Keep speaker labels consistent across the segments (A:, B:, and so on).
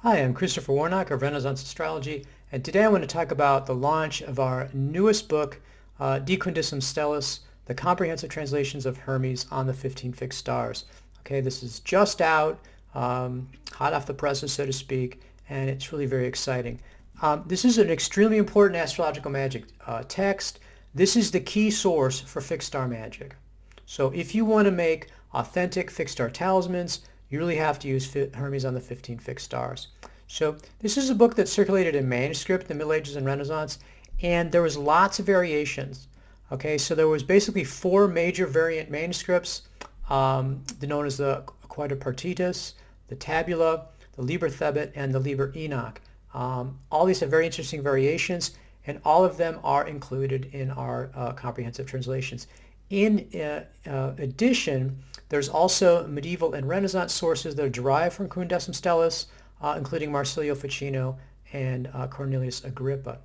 A: Hi, I'm Christopher Warnock of Renaissance Astrology, and today I want to talk about the launch of our newest book, De Quindecim Stellis, the comprehensive translations of Hermes on the 15 fixed stars. Okay, this is just out, hot off the presses, so to speak, and it's really very exciting. This is an extremely important astrological magic text. This is the key source for fixed star magic. So if you want to make authentic fixed star talismans, you really have to use Hermes on the 15 fixed stars. So this is a book that circulated in manuscript in the Middle Ages and Renaissance, and there was lots of variations. Okay, so there was basically four major variant manuscripts, known as the Quadripertitus, the Tabula, the Liber Thebit, and the Liber Enoch. All these have very interesting variations, and all of them are included in our comprehensive translations. In addition, there's also medieval and Renaissance sources that are derived from Quindecim Stellis, including Marsilio Ficino and Cornelius Agrippa.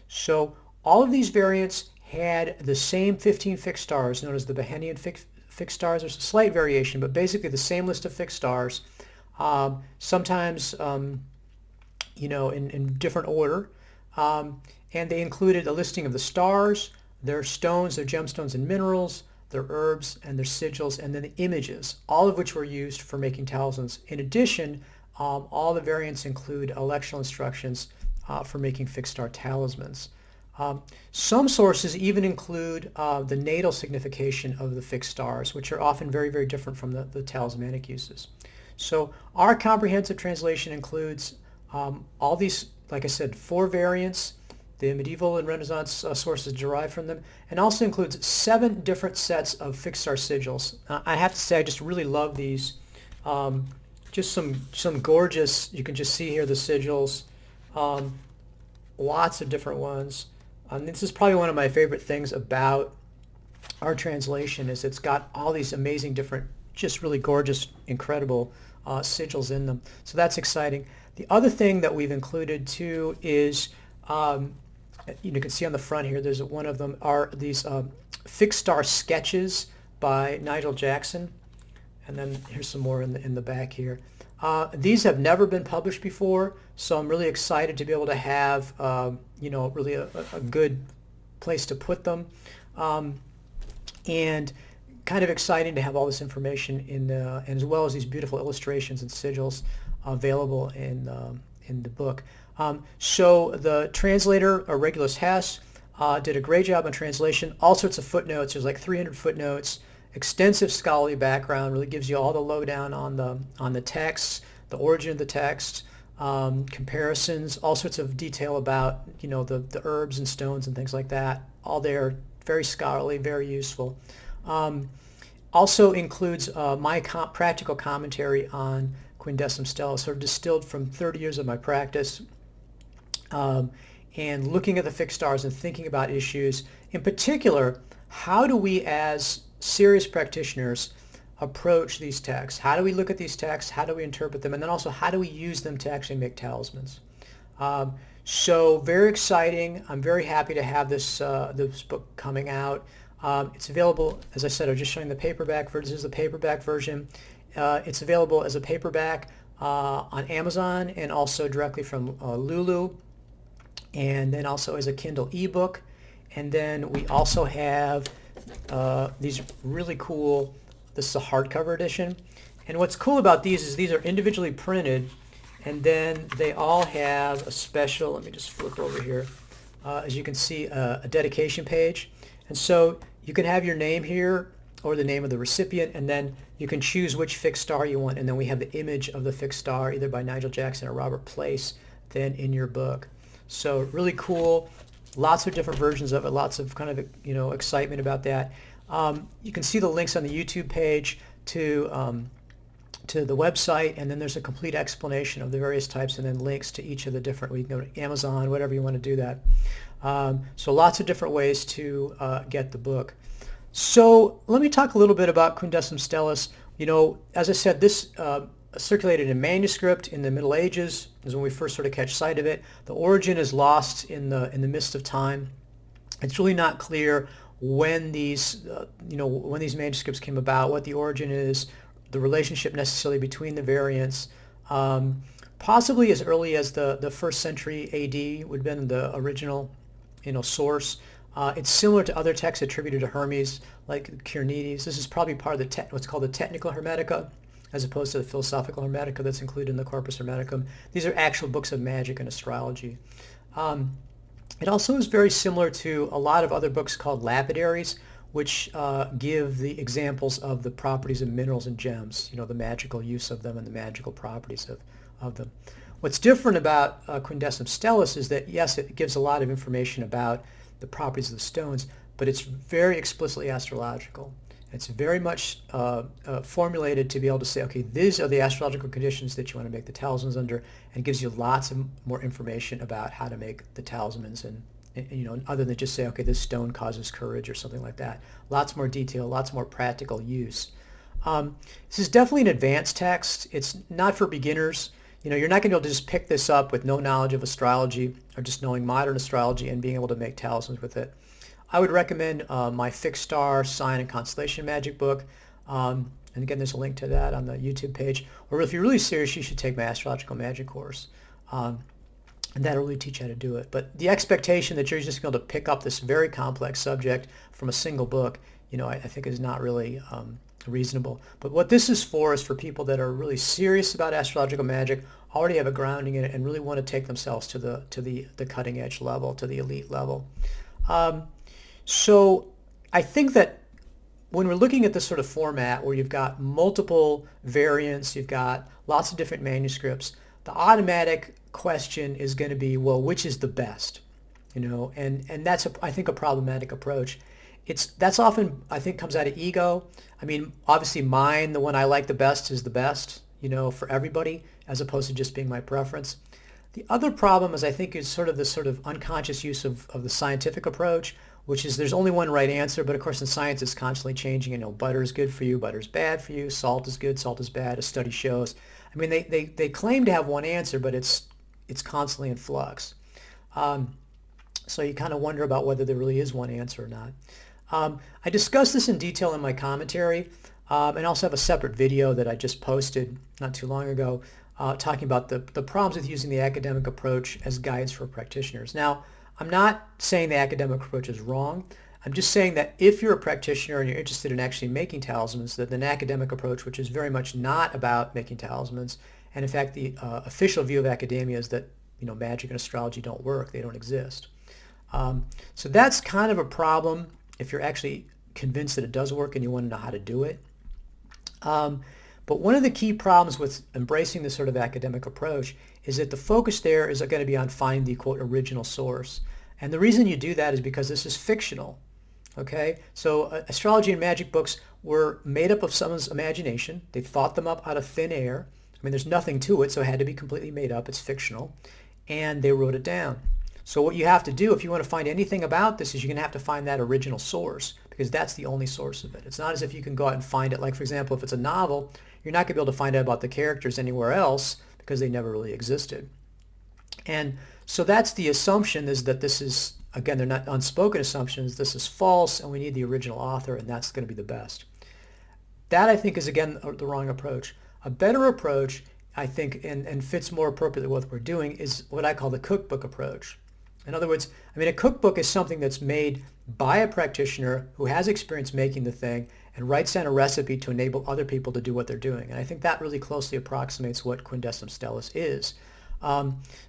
A: So all of these variants had the same 15 fixed stars, known as the Behenian fixed stars. There's a slight variation, but basically the same list of fixed stars, sometimes in different order. And they included a listing of the stars, their stones, their gemstones and minerals, their herbs, and their sigils, and then the images, all of which were used for making talismans. In addition, all the variants include electional instructions for making fixed star talismans. Some sources even include the natal signification of the fixed stars, which are often very, very different from the talismanic uses. So our comprehensive translation includes all these, like I said, four variants, the medieval and Renaissance sources derived from them, and also includes 7 different sets of fixed star sigils. I have to say I just really love these. Just some gorgeous, you can just see here the sigils, lots of different ones. This is probably one of my favorite things about our translation is it's got all these amazing different, just really gorgeous, incredible sigils in them. So that's exciting. The other thing that we've included too is you can see on the front here, there's one of them are these fixed star sketches by Nigel Jackson, and then here's some more in the back here. These have never been published before, so I'm really excited to be able to have really a good place to put them, and kind of exciting to have all this information and as well as these beautiful illustrations and sigils available in the book. So the translator, Regulus Hess, did a great job on translation. All sorts of footnotes. There's like 300 footnotes. Extensive scholarly background. Really gives you all the lowdown on the texts, the origin of the text, comparisons, all sorts of detail about the herbs and stones and things like that. All there, very scholarly, very useful. Also includes my practical commentary on Quindecim Stellis, sort of distilled from 30 years of my practice, and looking at the fixed stars and thinking about issues. In particular, how do we as serious practitioners approach these texts? How do we look at these texts? How do we interpret them? And then also, how do we use them to actually make talismans? So very exciting. I'm very happy to have this book coming out. It's available, as I said, I'm just showing the paperback version. This is the paperback version. It's available as a paperback on Amazon and also directly from Lulu, and then also as a Kindle ebook. And then we also have these really cool, this is a hardcover edition. And what's cool about these is these are individually printed, and then they all have a special, let me just flip over here, as you can see, a dedication page. And so you can have your name here or the name of the recipient, and then you can choose which fixed star you want, and then we have the image of the fixed star either by Nigel Jackson or Robert Place then in your book. So really cool, lots of different versions of it, lots of kind of excitement about that. You can see the links on the YouTube page to the website, and then there's a complete explanation of the various types and then links to each of the different, we can go to Amazon, whatever you want to do that. So lots of different ways to get the book. So let me talk a little bit about Quindecim Stellis. As I said, this circulated in manuscript in the Middle Ages is when we first sort of catch sight of it. The origin is lost in the mist of time. It's really not clear when these when these manuscripts came about, what the origin is, the relationship necessarily between the variants. possibly as early as the 1st century AD would have been the original, source. It's similar to other texts attributed to Hermes, like Quindecim. This is probably part of what's called the technical Hermetica, as opposed to the philosophical Hermetica that's included in the Corpus Hermeticum. These are actual books of magic and astrology. It also is very similar to a lot of other books called lapidaries, which give the examples of the properties of minerals and gems, the magical use of them and the magical properties of them. What's different about Quindecim Stellis is that, yes, it gives a lot of information about the properties of the stones, but it's very explicitly astrological. It's very much formulated to be able to say, okay, these are the astrological conditions that you want to make the talismans under, and gives you lots of more information about how to make the talismans, and other than just say, okay, this stone causes courage or something like that. Lots more detail, lots more practical use. This is definitely an advanced text. It's not for beginners. You're not going to be able to just pick this up with no knowledge of astrology or just knowing modern astrology and being able to make talismans with it. I would recommend my fixed star, sign, and constellation magic book. And again, there's a link to that on the YouTube page. Or if you're really serious, you should take my astrological magic course. And that'll really teach you how to do it. But the expectation that you're just going to be able to pick up this very complex subject from a single book, I think is not really reasonable. But what this is for people that are really serious about astrological magic, already have a grounding in it, and really want to take themselves to the cutting edge level, to the elite level. So I think that when we're looking at this sort of format where you've got multiple variants, you've got lots of different manuscripts, the automatic question is going to be, well, which is the best? And that's I think a problematic approach. That's often, I think, comes out of ego. I mean, obviously mine, the one I like the best, is the best, for everybody, as opposed to just being my preference. The other problem is, I think, is sort of this sort of unconscious use of the scientific approach, which is there's only one right answer, but of course in science it's constantly changing. Butter is good for you, butter is bad for you, salt is good, salt is bad, a study shows. I mean, they claim to have one answer, but it's constantly in flux. So you kind of wonder about whether there really is one answer or not. I discussed this in detail in my commentary, and I also have a separate video that I just posted not too long ago talking about the problems with using the academic approach as guides for practitioners. Now, I'm not saying the academic approach is wrong. I'm just saying that if you're a practitioner and you're interested in actually making talismans, that an academic approach, which is very much not about making talismans, and in fact the official view of academia is that magic and astrology don't work, they don't exist. So that's kind of a problem if you're actually convinced that it does work and you want to know how to do it. But one of the key problems with embracing this sort of academic approach is that the focus there is going to be on finding the, quote, original source. And the reason you do that is because this is fictional. Okay? So astrology and magic books were made up of someone's imagination. They thought them up out of thin air. I mean, there's nothing to it, so it had to be completely made up. It's fictional. And they wrote it down. So what you have to do if you want to find anything about this is you're going to have to find that original source, because that's the only source of it. It's not as if you can go out and find it. Like, for example, if it's a novel, you're not going to be able to find out about the characters anywhere else because they never really existed. And so that's the assumption, is that this is, again, they're not unspoken assumptions. This is false, and we need the original author, and that's going to be the best. That, I think, is, again, the wrong approach. A better approach, I think, and fits more appropriately with what we're doing, is what I call the cookbook approach. In other words, I mean, a cookbook is something that's made by a practitioner who has experience making the thing and writes down a recipe to enable other people to do what they're doing. And I think that really closely approximates what Quindecim Stellis is.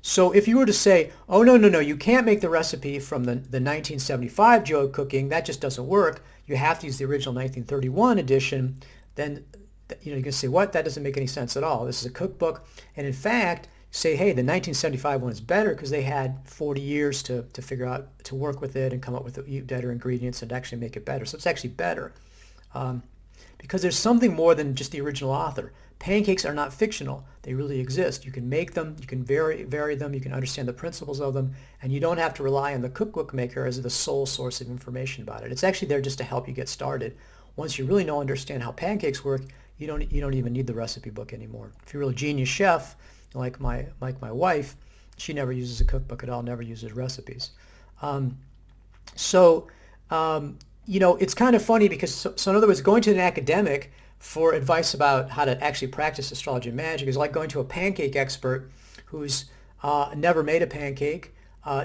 A: So if you were to say, oh, no, you can't make the recipe from the 1975 Joe cooking, that just doesn't work, you have to use the original 1931 edition, then you can say, what? That doesn't make any sense at all. This is a cookbook. And in fact, say, hey, the 1975 one is better because they had 40 years to figure out, to work with it and come up with better ingredients and actually make it better. So it's actually better because there's something more than just the original author. Pancakes are not fictional. They really exist. You can make them, you can vary them, you can understand the principles of them, and you don't have to rely on the cookbook maker as the sole source of information about it. It's actually there just to help you get started. Once you really understand how pancakes work, you don't even need the recipe book anymore. If you're a real genius chef, like my wife, she never uses a cookbook at all, never uses recipes. It's kind of funny because, so in other words, going to an academic for advice about how to actually practice astrology and magic is like going to a pancake expert who's never made a pancake,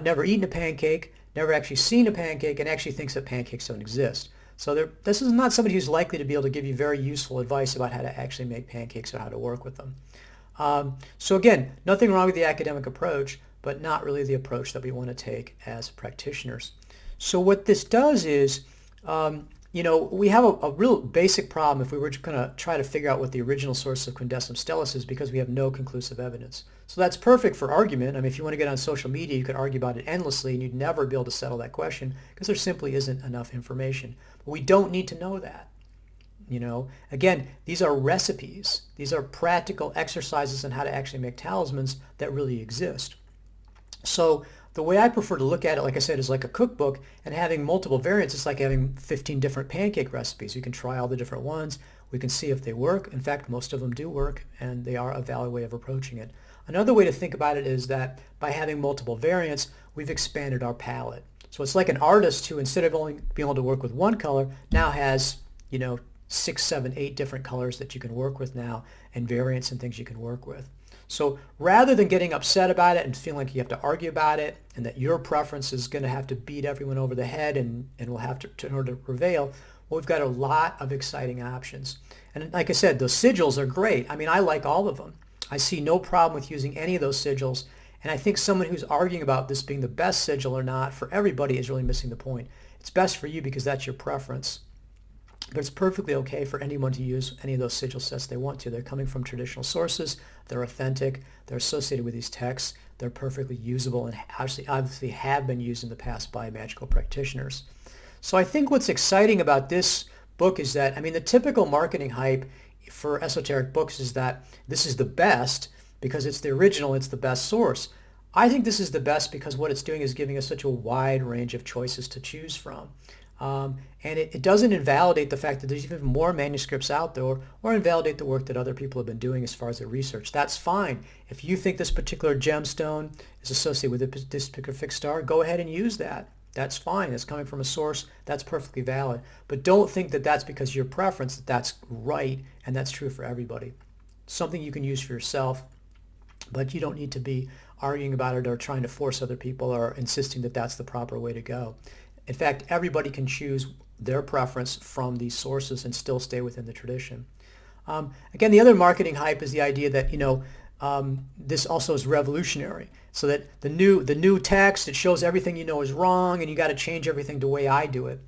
A: never eaten a pancake, never actually seen a pancake, and actually thinks that pancakes don't exist. So this is not somebody who's likely to be able to give you very useful advice about how to actually make pancakes or how to work with them. So again, nothing wrong with the academic approach, but not really the approach that we want to take as practitioners. So what this does is, we have a real basic problem if we were going to try to figure out what the original source of Quindecim Stellis is, because we have no conclusive evidence. So that's perfect for argument. I mean, if you want to get on social media, you could argue about it endlessly, and you'd never be able to settle that question because there simply isn't enough information. But we don't need to know that. Again, these are recipes. These are practical exercises on how to actually make talismans that really exist. So the way I prefer to look at it, like I said, is like a cookbook, and having multiple variants. It's like having 15 different pancake recipes. You can try all the different ones. We can see if they work. In fact, most of them do work, and they are a valid way of approaching it. Another way to think about it is that by having multiple variants, we've expanded our palette. So it's like an artist who, instead of only being able to work with one color, now has, 6, 7, 8 different colors that you can work with now, and variants and things you can work with. So rather than getting upset about it and feeling like you have to argue about it and that your preference is going to have to beat everyone over the head and will have to in order to prevail, well, we've got a lot of exciting options. And like I said, those sigils are great. I mean, I like all of them. I see no problem with using any of those sigils. And I think someone who's arguing about this being the best sigil or not for everybody is really missing the point. It's best for you because that's your preference. But it's perfectly okay for anyone to use any of those sigil sets they want to. They're coming from traditional sources. They're authentic. They're associated with these texts. They're perfectly usable and obviously have been used in the past by magical practitioners. So I think what's exciting about this book is that, the typical marketing hype for esoteric books is that this is the best because it's the original, it's the best source. I think this is the best because what it's doing is giving us such a wide range of choices to choose from. And it doesn't invalidate the fact that there's even more manuscripts out there or invalidate the work that other people have been doing as far as their research. That's fine. If you think this particular gemstone is associated with this particular fixed star, go ahead and use that. That's fine. It's coming from a source. That's perfectly valid. But don't think that that's because of your preference that that's right and that's true for everybody. Something you can use for yourself, but you don't need to be arguing about it or trying to force other people or insisting that that's the proper way to go. In fact, everybody can choose their preference from these sources and still stay within the tradition. Again, the other marketing hype is the idea that, this also is revolutionary. So that the new text, it shows everything you know is wrong and you got to change everything the way I do it.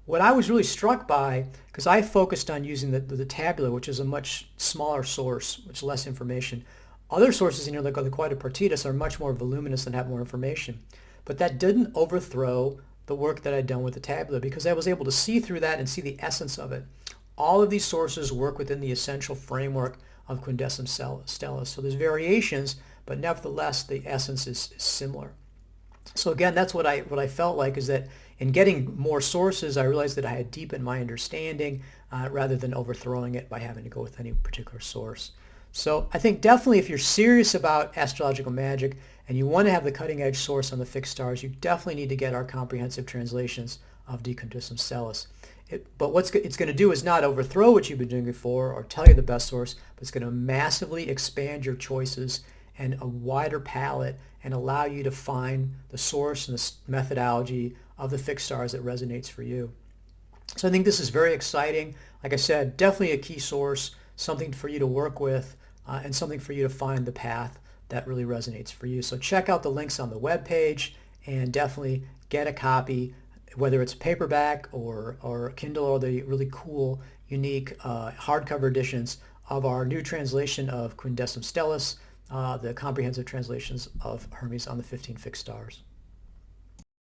A: What I was really struck by, because I focused on using the Tabula, which is a much smaller source, which less information. Other sources in here, like the Quadripertitus, are much more voluminous and have more information. But that didn't overthrow the work that I'd done with the Tabula because I was able to see through that and see the essence of it. All of these sources work within the essential framework of Quindecim Stellis. So there's variations, but nevertheless the essence is similar. So again, that's what I felt like, is that in getting more sources, I realized that I had deepened my understanding rather than overthrowing it by having to go with any particular source. So I think definitely if you're serious about astrological magic and you want to have the cutting edge source on the fixed stars, you definitely need to get our comprehensive translations of De Quindecim Stellis. But what it's going to do is not overthrow what you've been doing before or tell you the best source, but it's going to massively expand your choices and a wider palette and allow you to find the source and the methodology of the fixed stars that resonates for you. So I think this is very exciting. Like I said, definitely a key source, something for you to work with, and something for you to find the path that really resonates for you. So check out the links on the webpage and definitely get a copy, whether it's paperback or Kindle or the really cool, unique hardcover editions of our new translation of Quindecim Stellis, the comprehensive translations of Hermes on the 15 fixed stars.